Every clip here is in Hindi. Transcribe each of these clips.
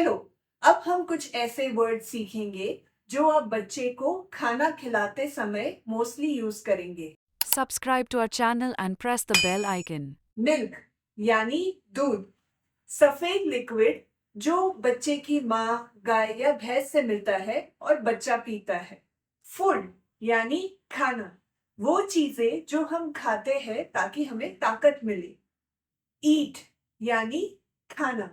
हेलो। अब हम कुछ ऐसे वर्ड सीखेंगे जो आप बच्चे को खाना खिलाते समय मोस्टली यूज करेंगे। Subscribe to our channel and press the bell icon. Milk यानी दूध, सफेद लिक्विड जो बच्चे की माँ, गाय या भैंस से मिलता है और बच्चा पीता है। फूड यानी खाना, वो चीजें जो हम खाते हैं ताकि हमें ताकत मिले। ईट यानी खाना,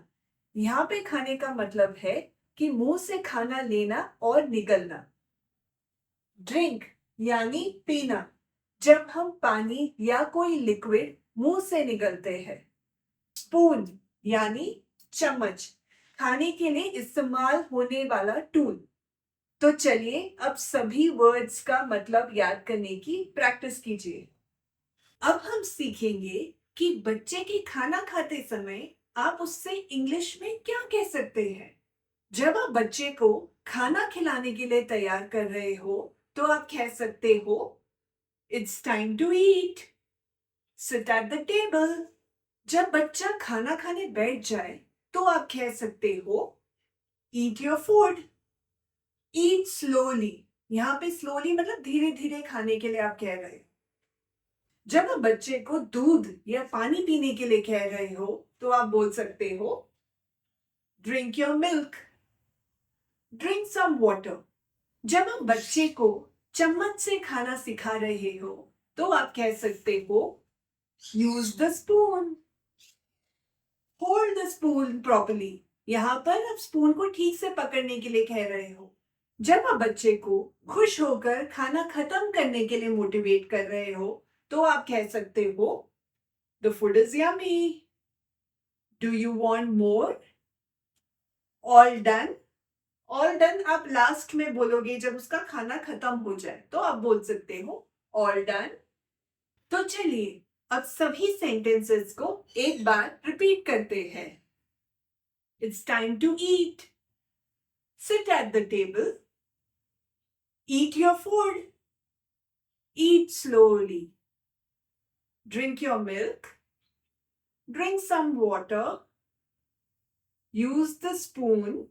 यहाँ पे खाने का मतलब है कि मुंह से खाना लेना और निगलना। ड्रिंक यानी पीना, जब हम पानी या कोई लिक्विड मुंह से निगलते हैं। स्पून यानी चम्मच, खाने के लिए इस्तेमाल होने वाला टूल। तो चलिए अब सभी वर्ड्स का मतलब याद करने की प्रैक्टिस कीजिए। अब हम सीखेंगे कि बच्चे के खाना खाते समय आप उससे इंग्लिश में क्या कह सकते हैं। जब आप बच्चे को खाना खिलाने के लिए तैयार कर रहे हो तो आप कह सकते हो, it's time to eat, sit at the table. जब बच्चा खाना खाने बैठ जाए तो आप कह सकते हो, ईट योर फूड, ईट स्लोली। यहाँ पे स्लोली मतलब धीरे धीरे खाने के लिए आप कह रहे हो। जब आप बच्चे को दूध या पानी पीने के लिए कह रहे हो तो आप बोल सकते हो, drink your milk, drink some water. जब आप बच्चे को चम्मच से खाना सिखा रहे हो तो आप कह सकते हो, use the spoon, hold the spoon properly. यहाँ पर आप स्पून को ठीक से पकड़ने के लिए कह रहे हो। जब आप बच्चे को खुश होकर खाना खत्म करने के लिए मोटिवेट कर रहे हो तो आप कह सकते हो, the food is yummy, do you want more, all done. All done आप लास्ट में बोलोगे जब उसका खाना खत्म हो जाए तो आप बोल सकते हो, ऑल डन। तो चलिए अब सभी सेंटेंसेस को एक बार रिपीट करते हैं। It's time to eat, sit at the table, eat your food, eat slowly, drink your milk, drink some water, use the spoon,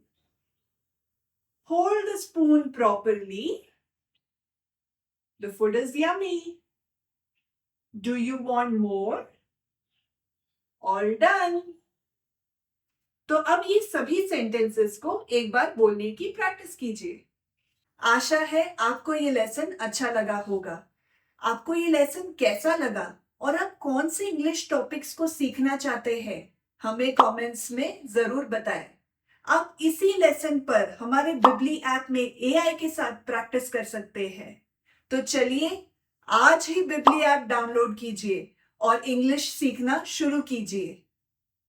hold the spoon properly, the food is yummy, do you want more, all done। तो अब ये सभी सेंटेंसेस को एक बार बोलने की प्रैक्टिस कीजिए। आशा है आपको ये लेसन अच्छा लगा होगा। आपको ये लेसन कैसा लगा और आप कौन से इंग्लिश टॉपिक्स को सीखना चाहते हैं हमें कमेंट्स में जरूर बताएं। आप इसी लेसन पर हमारे बिबली ऐप में एआई के साथ प्रैक्टिस कर सकते हैं। तो चलिए आज ही बिबली ऐप डाउनलोड कीजिए और इंग्लिश सीखना शुरू कीजिए।